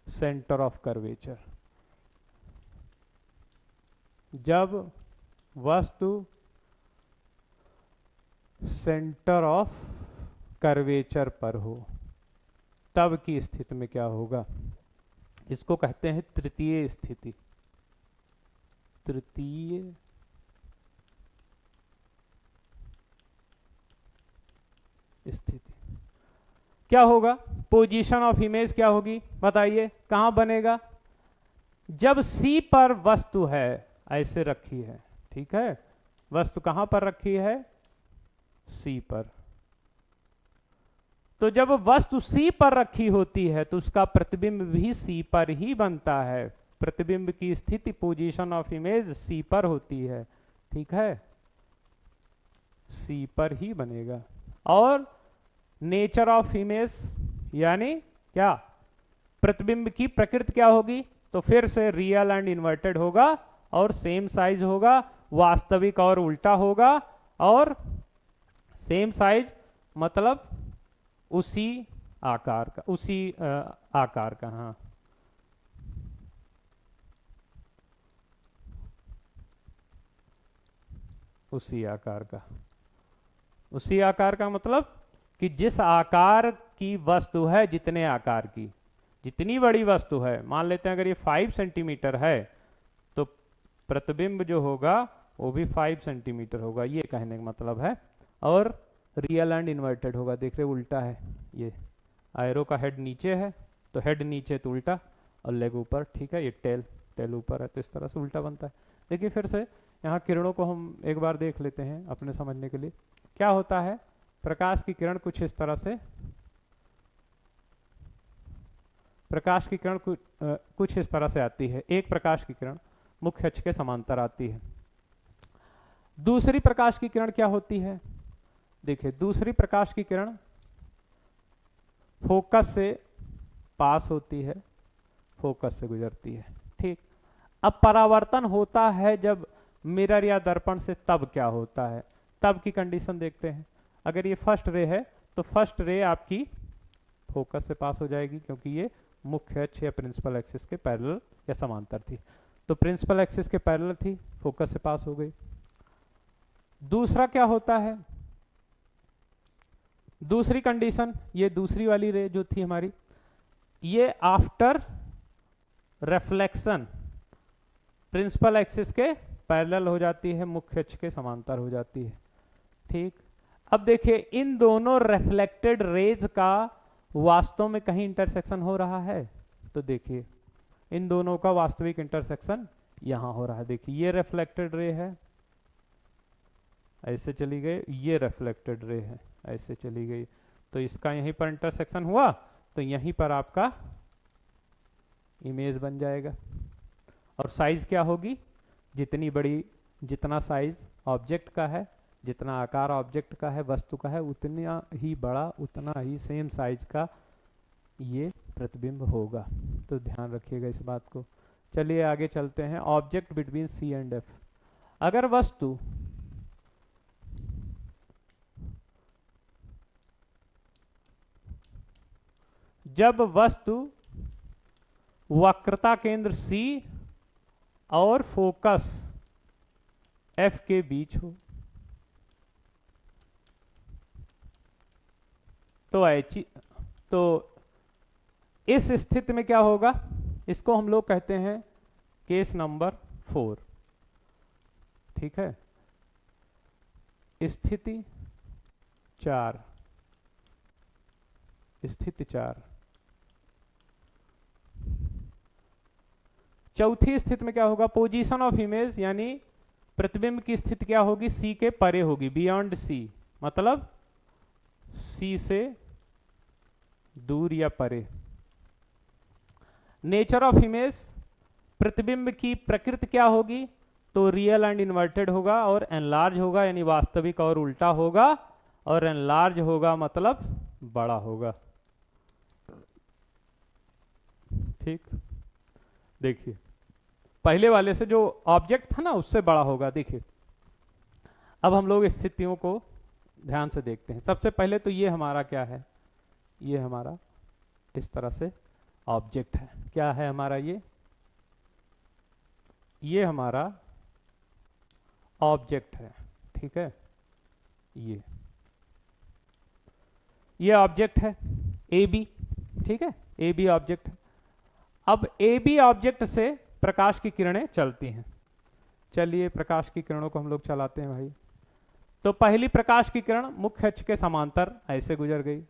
सेंटर ऑफ कर्वेचर। जब वस्तु सेंटर ऑफ कर्वेचर पर हो तब की स्थिति में क्या होगा, इसको कहते हैं तृतीय स्थिति। तृतीय स्थिति क्या होगा, पोजीशन ऑफ इमेज क्या होगी बताइए, कहां बनेगा, जब सी पर वस्तु है, ऐसे रखी है। ठीक है, वस्तु कहां पर रखी है, सी पर। तो जब वस्तु सी पर रखी होती है तो उसका प्रतिबिंब भी सी पर ही बनता है, प्रतिबिंब की स्थिति पोजीशन ऑफ इमेज सी पर होती है। ठीक है, सी पर ही बनेगा। और नेचर ऑफ इमेज यानी क्या, प्रतिबिंब की प्रकृति क्या होगी, तो फिर से रियल एंड इन्वर्टेड होगा, और सेम साइज होगा, वास्तविक और उल्टा होगा, और सेम साइज मतलब उसी आकार का, उसी आकार का। हाँ, उसी आकार का, उसी आकार का मतलब कि जिस आकार की वस्तु है, जितने आकार की, जितनी बड़ी वस्तु है, मान लेते हैं अगर ये 5 सेंटीमीटर है तो प्रतिबिंब जो होगा वो भी 5 सेंटीमीटर होगा, ये कहने का मतलब है। और रियल एंड इन्वर्टेड होगा, देख रहे उल्टा है, ये आयरो का हेड नीचे है तो हेड नीचे तो उल्टा, और लेग ऊपर। ठीक है, ये टेल ऊपर है, तो इस तरह से उल्टा बनता है। देखिए फिर से यहाँ किरणों को हम एक बार देख लेते हैं अपने समझने के लिए। क्या होता है, प्रकाश की किरण कुछ इस तरह से, प्रकाश की किरण कुछ इस तरह से आती है। एक प्रकाश की किरण मुख्य अक्ष के समांतर आती है। दूसरी प्रकाश की किरण क्या होती है, देखिए दूसरी प्रकाश की किरण फोकस से पास होती है, फोकस से गुजरती है। ठीक, अब परावर्तन होता है जब मिरर या दर्पण से, तब क्या होता है, तब की कंडीशन देखते हैं। अगर ये फर्स्ट रे है तो फर्स्ट रे आपकी फोकस से पास हो जाएगी, क्योंकि ये मुख्य अक्ष या प्रिंसिपल एक्सिस के पैरेलल या समांतर थी, तो प्रिंसिपल एक्सिस के पैरेलल थी, फोकस से पास हो गई। दूसरा क्या होता है, दूसरी कंडीशन, ये दूसरी वाली रे जो थी हमारी, ये आफ्टर रिफ्लेक्शन प्रिंसिपल एक्सिस के पैरेलल हो जाती है, मुख्य अक्ष के समांतर हो जाती है। ठीक, अब देखिए इन दोनों रिफ्लेक्टेड रेज का वास्तव में कहीं इंटरसेक्शन हो रहा है, तो देखिए इन दोनों का वास्तविक इंटरसेक्शन यहां हो रहा है। देखिए ये रिफ्लेक्टेड रे है, ऐसे चली गई, ये रिफ्लेक्टेड रे है, ऐसे चली गई, तो इसका यहीं पर इंटरसेक्शन हुआ, तो यहीं पर आपका इमेज बन जाएगा। और साइज क्या होगी, जितनी बड़ी, जितना साइज ऑब्जेक्ट का है, जितना आकार ऑब्जेक्ट का है, वस्तु का है, उतना ही बड़ा, उतना ही सेम साइज का ये प्रतिबिंब होगा। तो ध्यान रखिएगा इस बात को। चलिए आगे चलते हैं। Object between C and F. अगर वस्तु जब वस्तु वक्रता केंद्र C और फोकस F के बीच हो, तो इस स्थिति में क्या होगा, इसको हम लोग कहते हैं केस नंबर 4। ठीक है, स्थिति 4, स्थिति 4। चौथी स्थिति में क्या होगा, पोजीशन ऑफ इमेज, यानी प्रतिबिंब की स्थिति क्या होगी, सी के परे होगी, बियॉन्ड सी, मतलब सी से दूर या परे। नेचर ऑफ इमेज, प्रतिबिंब की प्रकृति क्या होगी, तो रियल एंड इन्वर्टेड होगा, और एनलार्ज होगा यानी वास्तविक और उल्टा होगा, और एनलार्ज होगा मतलब बड़ा होगा। ठीक, देखिए पहले वाले से जो ऑब्जेक्ट था ना उससे बड़ा होगा। देखिए अब हम लोग स्थितियों को ध्यान से देखते हैं। सबसे पहले तो ये हमारा क्या है, ये हमारा इस तरह से ऑब्जेक्ट है। क्या है हमारा ये हमारा ऑब्जेक्ट है। ठीक है, ये ऑब्जेक्ट है ए बी। ठीक है, ए बी ऑब्जेक्ट है। अब ए बी ऑब्जेक्ट से प्रकाश की किरणें चलती हैं। चलिए प्रकाश की किरणों को हम लोग चलाते हैं भाई। तो पहली प्रकाश की किरण मुख्य अक्ष के समांतर ऐसे गुजर गई।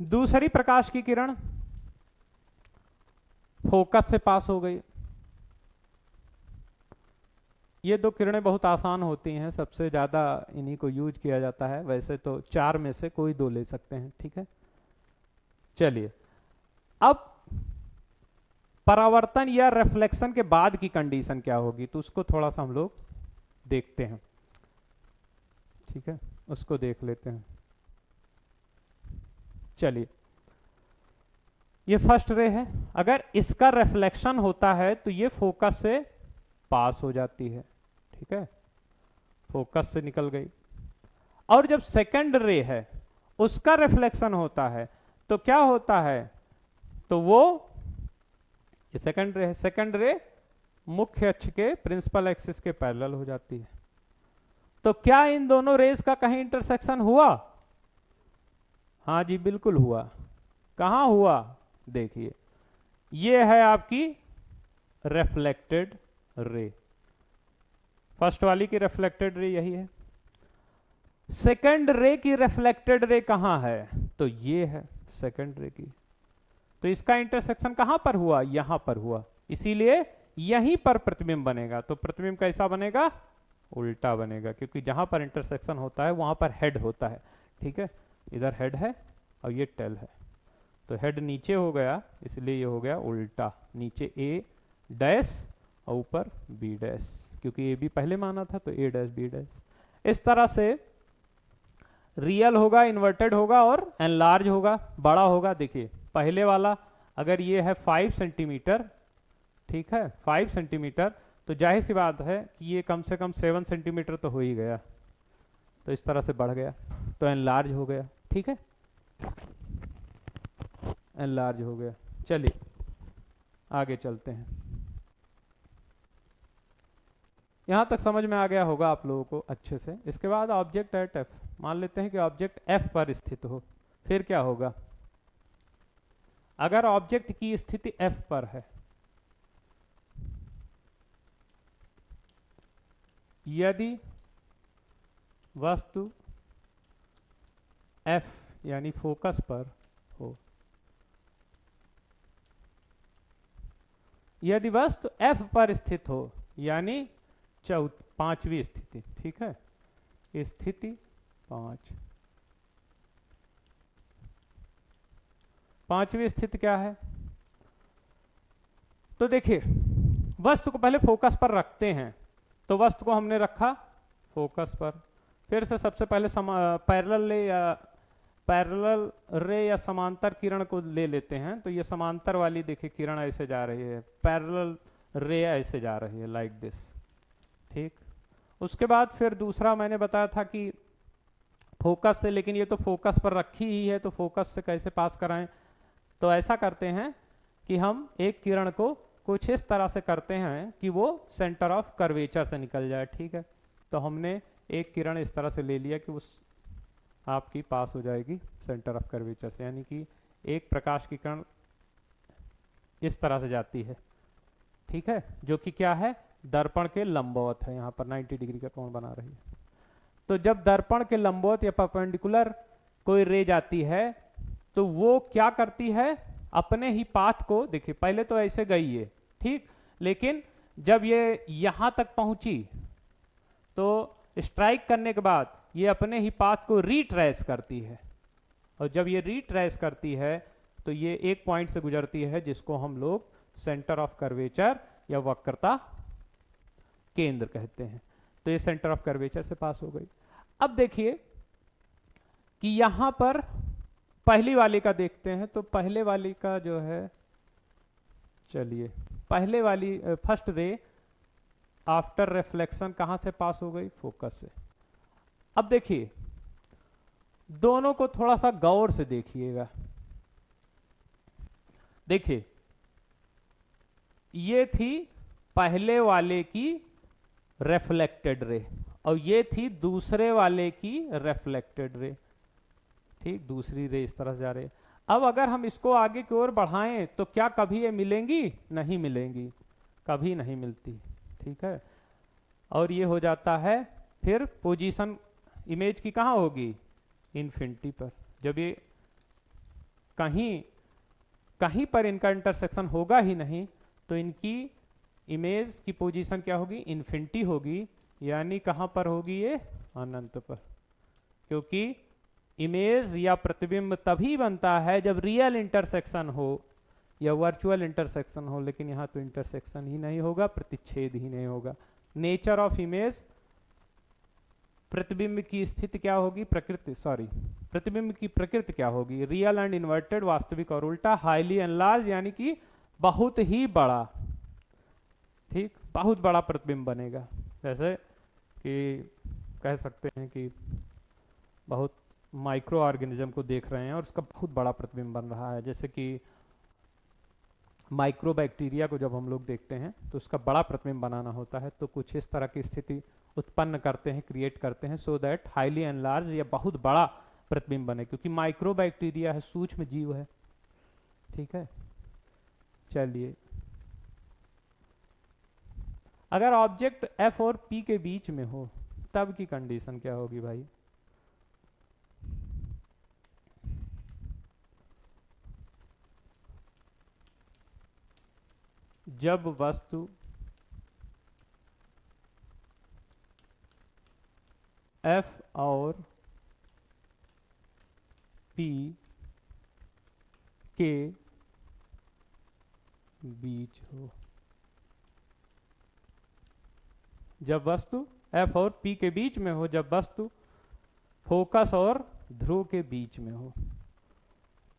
दूसरी प्रकाश की किरण फोकस से पास हो गई। ये दो किरणें बहुत आसान होती हैं, सबसे ज्यादा इन्हीं को यूज किया जाता है। वैसे तो 4 में से कोई 2 ले सकते हैं। ठीक है, चलिए अब परावर्तन या रिफ्लेक्शन के बाद की कंडीशन क्या होगी, तो उसको थोड़ा सा हम लोग देखते हैं। ठीक है, उसको देख लेते हैं। चलिए ये फर्स्ट रे है, अगर इसका रिफ्लेक्शन होता है तो ये फोकस से पास हो जाती है। ठीक है, फोकस से निकल गई। और जब सेकंड रे है उसका रिफ्लेक्शन होता है तो क्या होता है, तो वो ये सेकंड रे है, सेकंड रे मुख्य अक्ष के प्रिंसिपल एक्सिस के पैरेलल हो जाती है। तो क्या इन दोनों रेज का कहीं इंटरसेक्शन हुआ? हाँ जी बिल्कुल हुआ। कहां हुआ, देखिए ये है आपकी रिफ्लेक्टेड रे। फर्स्ट वाली की रिफ्लेक्टेड रे यही है। सेकंड रे की रिफ्लेक्टेड रे कहां है, तो ये है सेकंड रे की। तो इसका इंटरसेक्शन कहां पर हुआ, यहां पर हुआ, इसीलिए यहीं पर प्रतिबिंब बनेगा। तो प्रतिबिंब कैसा बनेगा, उल्टा बनेगा, क्योंकि जहां पर इंटरसेक्शन होता है वहां पर हेड होता है। ठीक है, इधर हेड है और ये टेल है, तो हेड नीचे हो गया, इसलिए ये हो गया उल्टा, नीचे ए डैश और ऊपर बी डैश, क्योंकि ए बी पहले माना था तो ए डैश बी डैश। इस तरह से रियल होगा, इन्वर्टेड होगा और एनलार्ज होगा, बड़ा होगा। देखिए पहले वाला अगर ये है 5 सेंटीमीटर, ठीक है 5 सेंटीमीटर, तो जाहिर सी बात है कि ये कम से कम 7 सेंटीमीटर तो हो ही गया, तो इस तरह से बढ़ गया तो एनलार्ज हो गया। ठीक है, एनलार्ज हो गया। चलिए आगे चलते हैं। यहां तक समझ में आ गया होगा आप लोगों को अच्छे से। इसके बाद ऑब्जेक्ट एट एफ, मान लेते हैं कि ऑब्जेक्ट एफ पर स्थित हो, फिर क्या होगा। अगर ऑब्जेक्ट की स्थिति F पर है, यदि वस्तु F यानी फोकस पर हो, यदि वस्तु F पर स्थित हो, यानी पांचवी स्थिति, ठीक है, स्थिति 5। पांचवी स्थिति क्या है? तो देखिए, वस्तु को पहले फोकस पर रखते हैं, तो वस्तु को हमने रखा फोकस पर। फिर से सबसे पहले पैरेलल रे या समांतर किरण को ले लेते हैं। तो ये समांतर वाली देखिए किरण ऐसे जा रही है, पैरेलल रे ऐसे जा रही है, लाइक दिस, ठीक। उसके बाद फिर दूसरा मैंने बताया था कि फोकस से, लेकिन ये तो फोकस पर रखी ही है, तो फोकस से कैसे पास कराएं? तो ऐसा करते हैं कि हम एक किरण को कुछ इस तरह से करते हैं कि वो सेंटर ऑफ कर्वेचर से निकल जाए, ठीक है। तो हमने एक किरण इस तरह से ले लिया कि उस आपकी पास हो जाएगी सेंटर ऑफ कर्वेचर से, यानी कि एक प्रकाश की किरण इस तरह से जाती है, ठीक है, जो कि क्या है, दर्पण के लंबवत है, यहाँ पर 90 डिग्री का कोण बना रही है। तो जब दर्पण के लंबवत या परपेंडिकुलर कोई रे जाती है, तो वो क्या करती है, अपने ही पाथ को, देखिए पहले तो ऐसे गई है, ठीक, लेकिन जब ये यहां तक पहुंची तो स्ट्राइक करने के बाद ये अपने ही पाथ को रीट्रेस करती है, और जब ये रीट्रेस करती है तो ये एक पॉइंट से गुजरती है जिसको हम लोग सेंटर ऑफ कर्वेचर या वक्रता केंद्र कहते हैं। तो ये सेंटर ऑफ कर्वेचर से पास हो गई। अब देखिए कि यहां पर पहली वाली का देखते हैं, तो पहले वाली का जो है, चलिए पहले वाली फर्स्ट रे आफ्टर रिफ्लेक्शन कहां से पास हो गई, फोकस से। अब देखिए दोनों को थोड़ा सा गौर से देखिएगा। देखिए ये थी पहले वाले की रिफ्लेक्टेड रे, और ये थी दूसरे वाले की रिफ्लेक्टेड रे, ठीक, दूसरी रे इस तरह से जा रही है। अब अगर हम इसको आगे की ओर बढ़ाएं तो क्या कभी ये मिलेंगी? नहीं मिलेंगी, कभी नहीं मिलती, ठीक है। और ये हो जाता है, फिर पोजीशन इमेज की कहां होगी, इन्फिनिटी पर। जब ये कहीं कहीं पर इनका इंटरसेक्शन होगा ही नहीं, तो इनकी इमेज की पोजीशन क्या होगी, इन्फिनिटी होगी, यानी कहां पर होगी, ये अनंत पर। क्योंकि इमेज या प्रतिबिंब तभी बनता है जब रियल इंटरसेक्शन हो या वर्चुअल इंटरसेक्शन हो, लेकिन यहां तो इंटरसेक्शन ही नहीं होगा, प्रतिच्छेद ही नहीं होगा। नेचर ऑफ इमेज, प्रतिबिंब की स्थिति क्या होगी, प्रतिबिंब की प्रकृति क्या होगी, रियल एंड इन्वर्टेड, वास्तविक और उल्टा, हाईली एनलार्ज यानी कि बहुत ही बड़ा, ठीक, बहुत बड़ा प्रतिबिंब बनेगा। जैसे कि कह सकते हैं कि बहुत माइक्रो ऑर्गेनिज्म को देख रहे हैं और उसका बहुत बड़ा प्रतिबिंब बन रहा है। जैसे कि माइक्रो बैक्टीरिया को जब हम लोग देखते हैं तो उसका बड़ा प्रतिबिंब बनाना होता है, तो कुछ इस तरह की स्थिति उत्पन्न करते हैं, क्रिएट करते हैं, सो दैट हाईली एनलार्ज या बहुत बड़ा प्रतिबिंब बने, क्योंकि माइक्रो बैक्टीरिया है, सूक्ष्म जीव है, ठीक है। चलिए, अगर ऑब्जेक्ट F और P के बीच में हो तब की कंडीशन क्या होगी भाई? जब वस्तु F और P के बीच हो, जब वस्तु F और P के बीच में हो, जब वस्तु फोकस और ध्रुव के बीच में हो,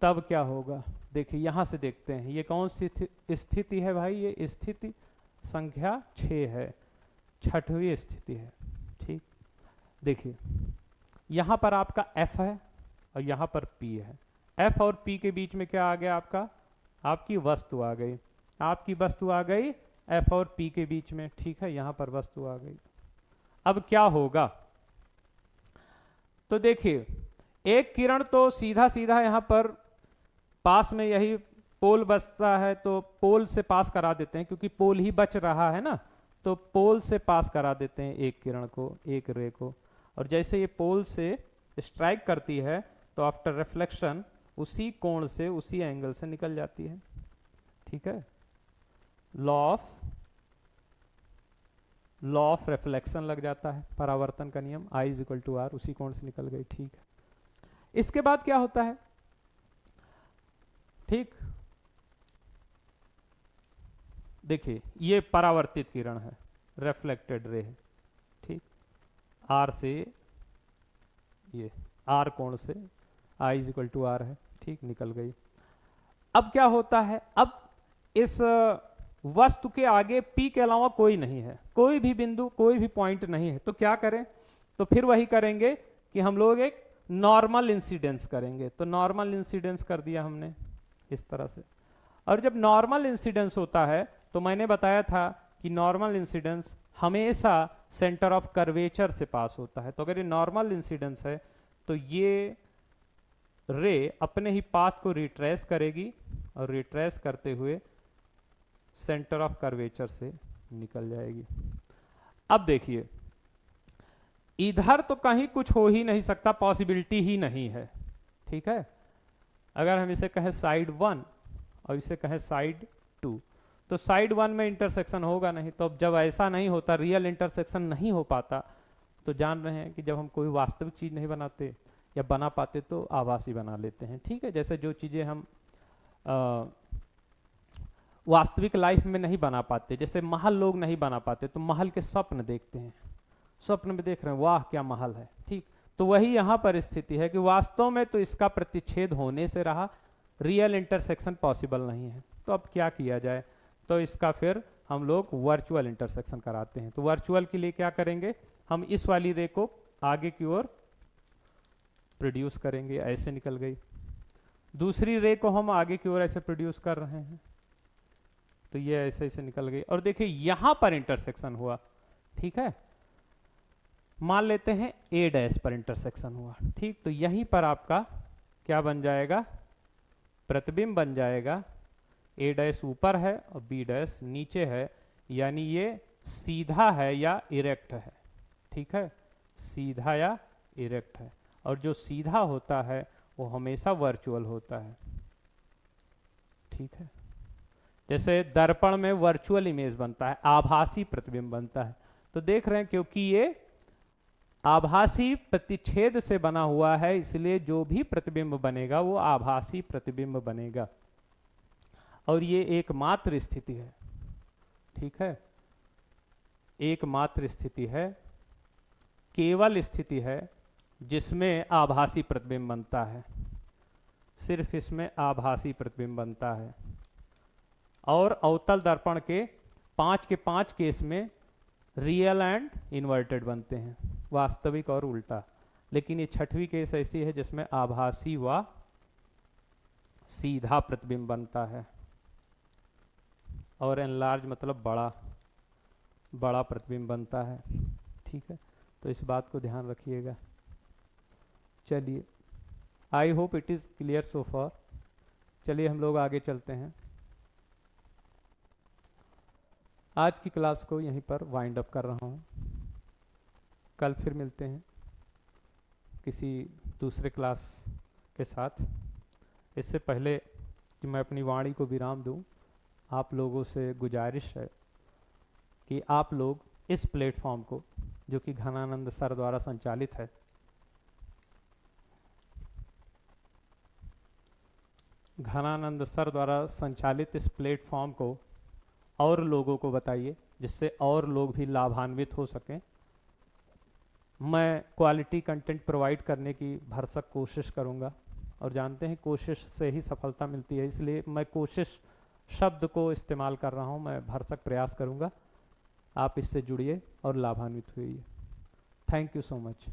तब क्या होगा? देखिए यहां से देखते हैं, ये कौन सी स्थिति है भाई? ये स्थिति संख्या 6 है, छठवीं स्थिति है, ठीक। देखिए यहां पर आपका F है और यहां पर P है। F और P के बीच में क्या आ गया आपका? आपकी वस्तु आ गई, आपकी वस्तु आ गई F और P के बीच में, ठीक है, यहां पर वस्तु आ गई। अब क्या होगा? तो देखिए एक किरण तो सीधा सीधा यहां पर पास में यही पोल बचता है तो पोल से पास करा देते हैं, क्योंकि पोल ही बच रहा है ना, तो पोल से पास करा देते हैं एक किरण को, एक रे को। और जैसे ये पोल से स्ट्राइक करती है तो आफ्टर रिफ्लेक्शन उसी कोण से, उसी एंगल से निकल जाती है। ठीक है, लॉ ऑफ रिफ्लेक्शन लग जाता है, परावर्तन का नियम I = R, उसी कोण से निकल गई। ठीक है, इसके बाद क्या होता है? ठीक, देखिए ये परावर्तित किरण है, रिफ्लेक्टेड रे है। ठीक, R से, ये R कोण से I = R है। ठीक, निकल गई। अब क्या होता है? अब इस वस्तु के आगे P के अलावा कोई नहीं है, कोई भी बिंदु, कोई भी पॉइंट नहीं है, तो क्या करें? तो फिर वही करेंगे कि हम लोग एक नॉर्मल इंसिडेंस करेंगे। तो नॉर्मल इंसिडेंस कर दिया हमने इस तरह से। और जब नॉर्मल इंसिडेंस होता है तो मैंने बताया था कि नॉर्मल इंसिडेंस हमेशा सेंटर ऑफ कर्वेचर से पास होता है। तो अगर ये नॉर्मल इंसिडेंस है तो ये रे अपने ही पाथ को रिट्रेस करेगी और रिट्रेस करते हुए सेंटर ऑफ कर्वेचर से निकल जाएगी। अब देखिए, इधर तो कहीं कुछ हो ही नहीं सकता, पॉसिबिलिटी ही नहीं है। ठीक है, अगर हम इसे कहें साइड 1 और इसे कहें साइड 2, तो साइड 1 में इंटरसेक्शन होगा नहीं। तो अब जब ऐसा नहीं होता, रियल इंटरसेक्शन नहीं हो पाता, तो जान रहे हैं कि जब हम कोई वास्तविक चीज नहीं बनाते या बना पाते तो आभासी बना लेते हैं। ठीक है, जैसे जो चीजें हम वास्तविक लाइफ में नहीं बना पाते, जैसे महल लोग नहीं बना पाते, तो महल के स्वप्न देखते हैं, स्वप्न में देख रहे हैं वाह क्या महल है। ठीक, तो वही यहां पर स्थिति है कि वास्तव में तो इसका प्रतिच्छेद होने से रहा, रियल इंटरसेक्शन पॉसिबल नहीं है। तो अब क्या किया जाए? तो इसका फिर हम लोग वर्चुअल इंटरसेक्शन कराते हैं। तो वर्चुअल के लिए क्या करेंगे? हम इस वाली रे को आगे की ओर प्रोड्यूस करेंगे, ऐसे निकल गई। दूसरी रे को हम आगे की ओर ऐसे प्रोड्यूस कर रहे हैं, तो ये ऐसे ऐसे निकल गई। और देखिए यहां पर इंटरसेक्शन हुआ। ठीक है, मान लेते हैं A' पर इंटरसेक्शन हुआ। ठीक, तो यहीं पर आपका क्या बन जाएगा? प्रतिबिंब बन जाएगा। A' ऊपर है और B' नीचे है, यानी ये सीधा है या इरेक्ट है। ठीक है, सीधा या इरेक्ट है। और जो सीधा होता है वो हमेशा वर्चुअल होता है। ठीक है, जैसे दर्पण में वर्चुअल इमेज बनता है, आभासी प्रतिबिंब बनता है। तो देख रहे हैं क्योंकि ये आभासी प्रतिच्छेद से बना हुआ है, इसलिए जो भी प्रतिबिंब बनेगा वो आभासी प्रतिबिंब बनेगा। और ये एकमात्र स्थिति है। ठीक है, एकमात्र स्थिति है, केवल स्थिति है जिसमें आभासी प्रतिबिंब बनता है, सिर्फ इसमें आभासी प्रतिबिंब बनता है। और अवतल दर्पण के 5 के 5 केस में रियल एंड इन्वर्टेड बनते हैं, वास्तविक और उल्टा। लेकिन ये 6वीं केस ऐसी है जिसमें आभासी व सीधा प्रतिबिंब बनता है। और एनलार्ज मतलब बड़ा, बड़ा प्रतिबिंब बनता है। ठीक है, तो इस बात को ध्यान रखिएगा। चलिए, I hope it is clear so far. चलिए हम लोग आगे चलते हैं। आज की क्लास को यहीं पर वाइंड अप कर रहा हूं। कल फिर मिलते हैं किसी दूसरे क्लास के साथ। इससे पहले कि मैं अपनी वाणी को विराम दूं, आप लोगों से गुजारिश है कि आप लोग इस प्लेटफॉर्म को, जो कि घनानंद सर द्वारा संचालित है, घनानंद सर द्वारा संचालित इस प्लेटफॉर्म को और लोगों को बताइए, जिससे और लोग भी लाभान्वित हो सकें। मैं क्वालिटी कंटेंट प्रोवाइड करने की भरसक कोशिश करूंगा, और जानते हैं कोशिश से ही सफलता मिलती है, इसलिए मैं कोशिश शब्द को इस्तेमाल कर रहा हूं। मैं भरसक प्रयास करूंगा। आप इससे जुड़िए और लाभान्वित हुइए। Thank you so much.